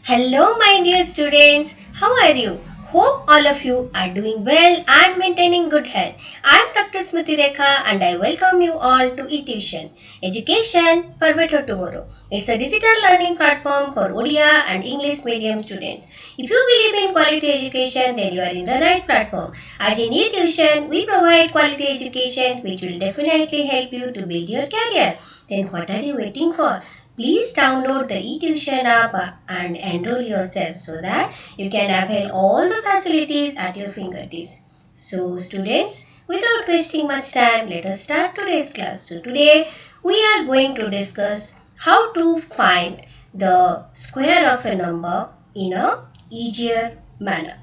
Hello my dear students, how are you? Hope all of you are doing well and maintaining good health. I am Dr Smrutirekha and I welcome you all to Etuson, Education for Better Tomorrow. It's a digital learning platform for Odia and English medium students. If you believe in quality education, then you are in the right platform. As in Etuson, we provide quality education which will definitely help you to build your career. Then what are you waiting for? Please download the Etuson app and enroll yourself so that you can avail all the facilities at your fingertips. So students, without wasting much time, let us start today's class. So today we are going to discuss how to find the square of a number in a easier manner.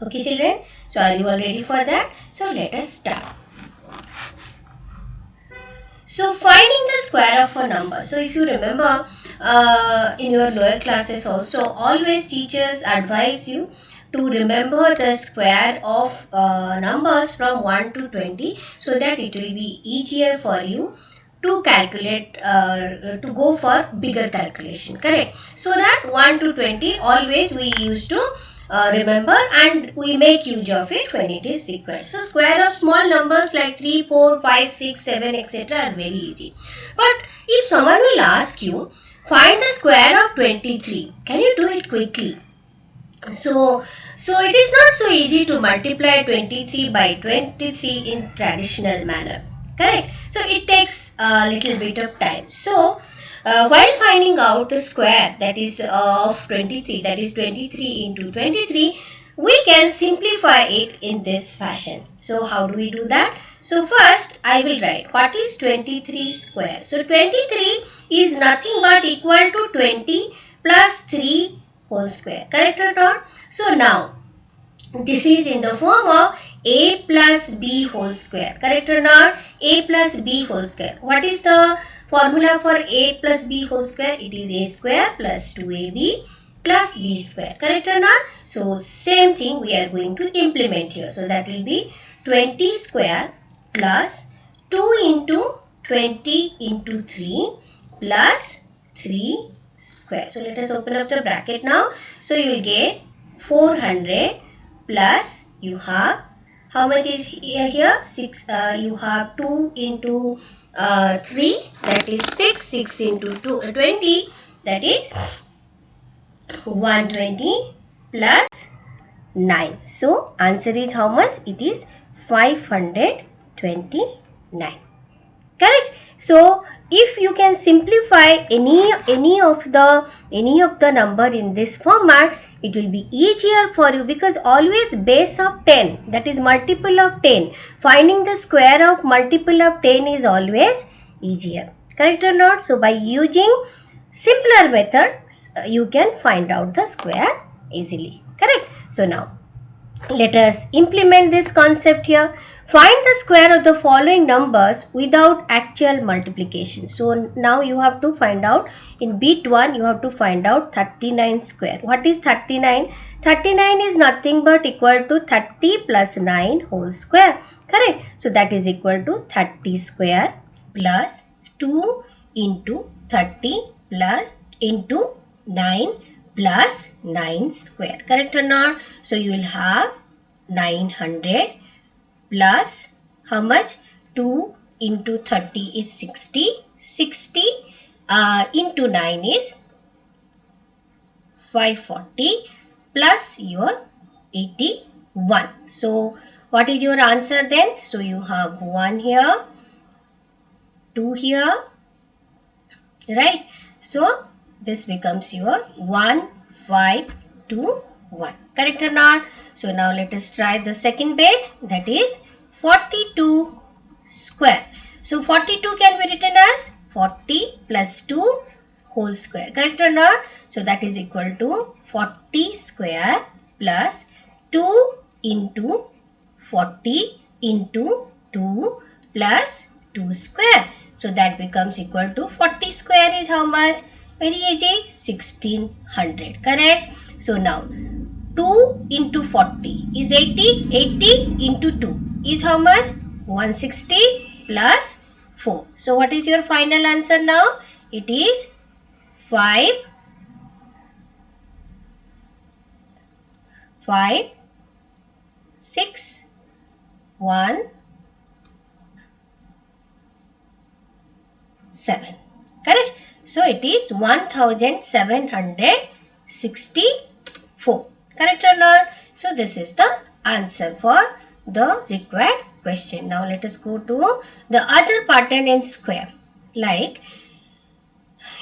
Okay children, so are you all ready for that? So let us start. So finding the square of a number. So if you remember in your lower classes also, always teachers advise you to remember the square of numbers from 1 to 20 so that it will be easier for you to calculate, to go for bigger calculation, correct? So that 1 to 20 always we used to remember and we make use of it when it is required. So square of small numbers like 3, 4, 5, 6, 7 etc. are very easy. But if someone will ask you, find the square of 23, can you do it quickly? So it is not so easy to multiply 23 by 23 in traditional manner. Correct? So it takes a little bit of time. So while finding out the square that is of 23, that is 23 into 23, we can simplify it in this fashion. So how do we do that? So first I will write what is 23 square. So 23 is nothing but equal to 20 plus 3 whole square. Correct or not? So now this is in the form of a plus b whole square. Correct or not? A plus b whole square. What is the formula for a plus b whole square? It is a square plus 2ab plus b square. Correct or not? So same thing we are going to implement here. So that will be 20 square plus 2 into 20 into 3 plus 3 square. So let us open up the bracket now. So you will get 400 plus you have, how much is here? 6. You have 2 into 3, that is 6. 6 into 20, that is 120 plus 9. So answer is how much? It is 529. Correct? So if you can simplify any of the number in this format, it will be easier for you because always base of 10, that is multiple of 10. Finding the square of multiple of 10 is always easier. Correct or not? So by using simpler method, you can find out the square easily. Correct? So now let us implement this concept here. Find the square of the following numbers without actual multiplication. So now you have to find out, in bit 1 you have to find out 39 square. What is 39? 39 is nothing but equal to 30 plus 9 whole square. Correct? So that is equal to 30 square plus 2 into 30 plus into 9 plus 9 square. Correct or not? So you will have 900 plus how much? 2 into 30 is 60. 60 into 9 is 540 plus your 81. So what is your answer then? So you have 1 here, 2 here, right? So this becomes your 1521. Correct or not? So now let us try the second bit, that is 42 square. So 42 can be written as 40 plus 2 whole square. Correct or not? So that is equal to 40 square plus 2 into 40 into 2 plus 2 square. So that becomes equal to 40 square is how much? Very easy, 1600. Correct? So now 2 into 40 is 80. 80 into 2 is how much? 160 plus 4. So what is your final answer now? It is 5 5, 6, 1, 7. Correct? So it is 1764. Correct or not? So this is the answer for the required question. Now let us go to the other pattern in square. Like,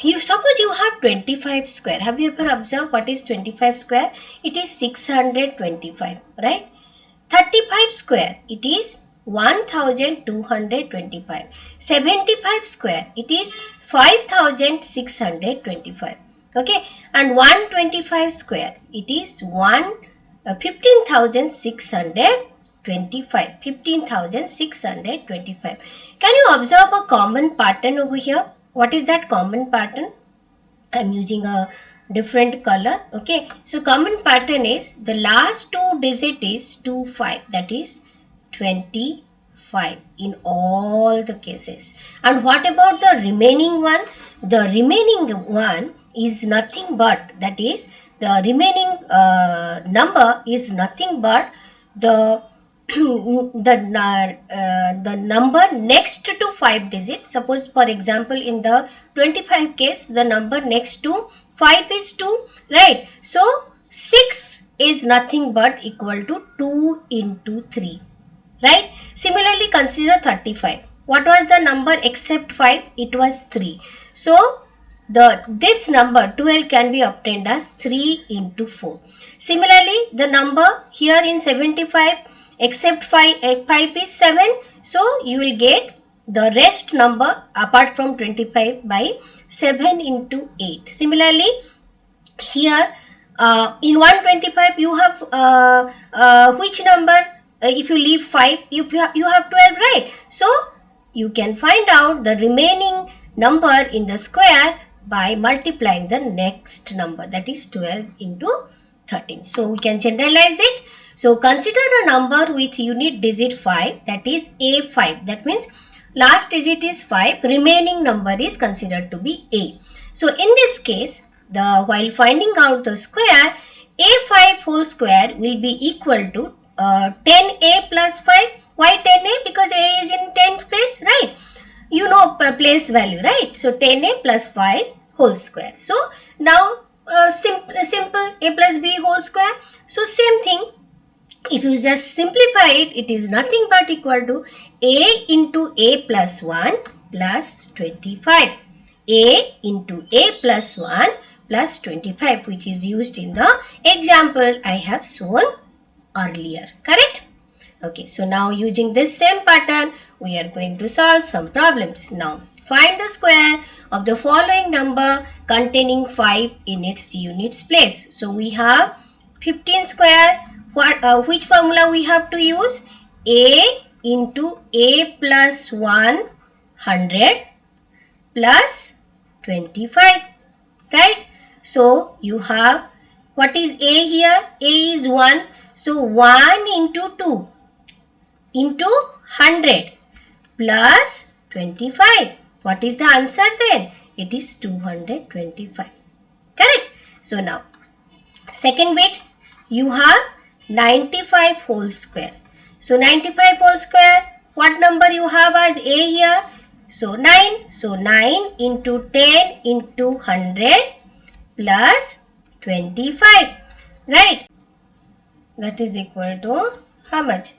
you suppose you have 25 square. Have you ever observed what is 25 square? It is 625, right? 35 square, it is 1225. 75 square, it is 5625. Okay, and 125 square, it is 15,625. 15,625. Can you observe a common pattern over here? What is that common pattern? I am using a different color. Okay, so common pattern is the last two digit is 25, that is 25 in all the cases. And what about the remaining one? The remaining one is nothing but, that is the remaining number is nothing but the the number next to 5 digits. Suppose for example in the 25 case, the number next to 5 is 2, right? So 6 is nothing but equal to 2 into 3, right? Similarly consider 35. What was the number except 5? It was 3. So this number 12 can be obtained as 3 into 4. Similarly, the number here in 75 except 5 is 7. So you will get the rest number apart from 25 by 7 into 8. Similarly, here in 125 you have which number? If you leave 5, you have 12, right? So you can find out the remaining number in the square by multiplying the next number, that is 12 into 13. So we can generalize it. So consider a number with unit digit 5, that is A5. That means last digit is 5, remaining number is considered to be A. So in this case, while finding out the square, A5 whole square will be equal to 10A plus 5. Why 10A? Because A is in 10th place, right? You know place value, right? So 10A plus 5 whole square. So now simple A plus B whole square. So same thing. If you just simplify it, it is nothing but equal to A into A plus 1 plus 25. A into A plus 1 plus 25, which is used in the example I have shown earlier. Correct? Okay, so now using this same pattern, we are going to solve some problems. Now, find the square of the following number containing 5 in its units place. So, we have 15 square. Which formula we have to use? A into A plus 100 plus 25. Right? So, you have, what is A here? A is 1. So, 1 into 2 into 100 plus 25. What is the answer then? It is 225. Correct? So, now, second bit, you have 95 whole square. So, 95 whole square, what number you have as A here? So, 9. So, 9 into 10 into 100 plus 25. Right? That is equal to how much?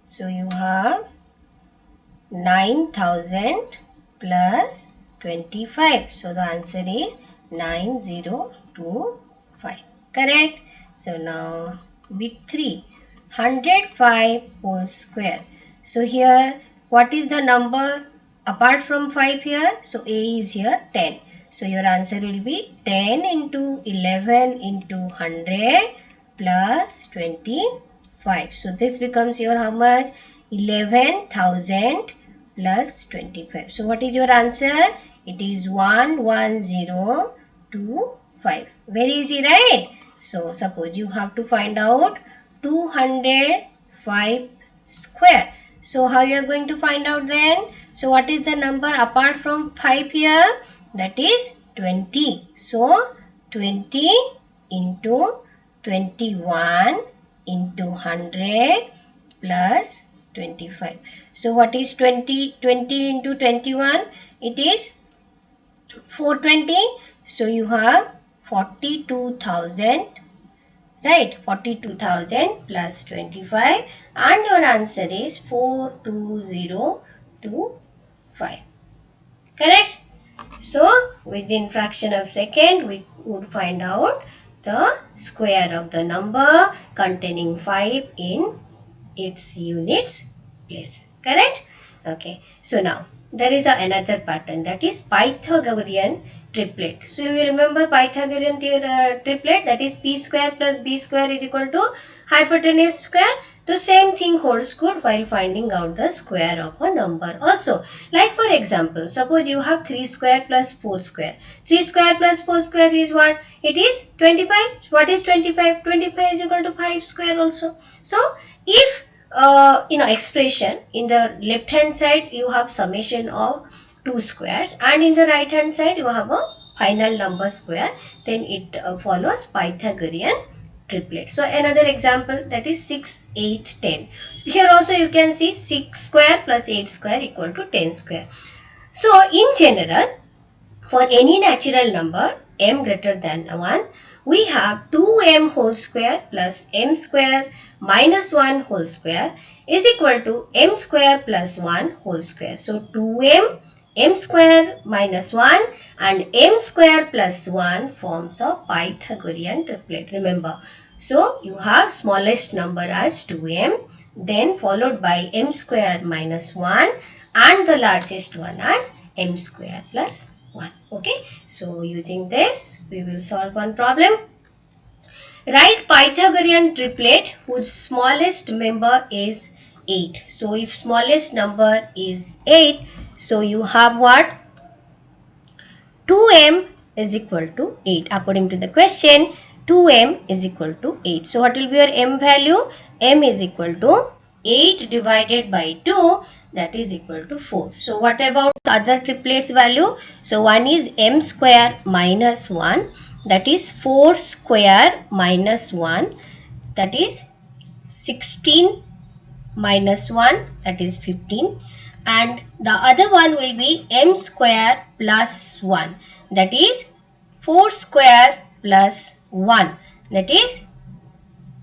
So, you have 9,000 plus 25. So, the answer is 9025. Correct? So, now bit 3. 105 whole square. So, here what is the number apart from 5 here? So, A is here 10. So, your answer will be 10 into 11 into 100 plus 25. So, this becomes your how much? 11,000 plus 25. So, what is your answer? It is 11025. Very easy, right? So, suppose you have to find out 205 square. So, how you are going to find out then? So, what is the number apart from 5 here? That is 20. So, 20 into 21 into 100 plus 25. So what is 20 into 21? It is 420. So you have 42,000, right? 42,000 plus 25, and your answer is 42025. Correct? So within fraction of second we would find out the square of the number containing 5 in its units place. Correct? Okay. So now there is another pattern, that is Pythagorean triplet. So you remember Pythagorean triplet, that is p square plus b square is equal to hypotenuse square. The same thing holds good while finding out the square of a number also. Like for example, suppose you have 3 square plus 4 square. 3 square plus 4 square is what? It is 25. What is 25? 25 is equal to 5 square also. So if expression in the left hand side you have summation of two squares, and in the right hand side you have a final number square, then it follows Pythagorean triplet. So another example, that is 6, 8, 10. So here also you can see 6 square plus 8 square equal to 10 square. So in general, for any natural number m greater than 1, we have 2m whole square plus m square minus 1 whole square is equal to m square plus 1 whole square. So 2m, m square minus 1 and m square plus 1 forms a Pythagorean triplet. Remember. So you have smallest number as 2m, then followed by m square minus 1 and the largest one as m square plus 1. Okay, so using this we will solve one problem. Write Pythagorean triplet whose smallest member is 8. So if smallest number is 8, so you have what? 2m is equal to 8. According to the question, 2m is equal to 8. So what will be your m value? M is equal to 8 divided by 2, that is equal to 4. So what about the other triplets value? So one is m square minus 1, that is 4 square minus 1, that is 16 minus 1, that is 15, and the other one will be m square plus 1, that is 4 square plus 1, that is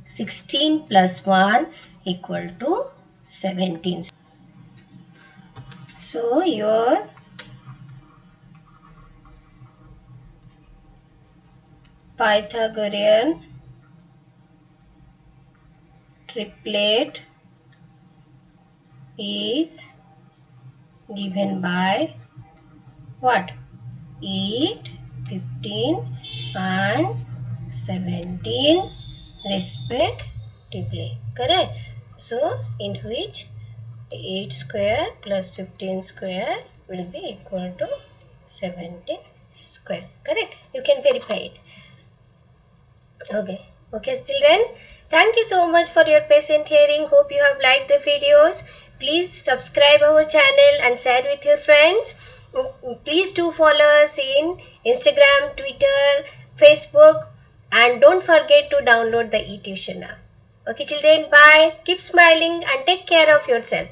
16 plus 1 equal to 17. So your Pythagorean triplet is given by what? 8, 15 and 17 respectively. Correct? So in which 8 square plus 15 square will be equal to 17 square. Correct? You can verify it. Okay. Okay, children. Thank you so much for your patient hearing. Hope you have liked the videos. Please subscribe our channel and share with your friends. Please do follow us in Instagram, Twitter, Facebook, and don't forget to download the Etuson app. Okay, children. Bye. Keep smiling and take care of yourself.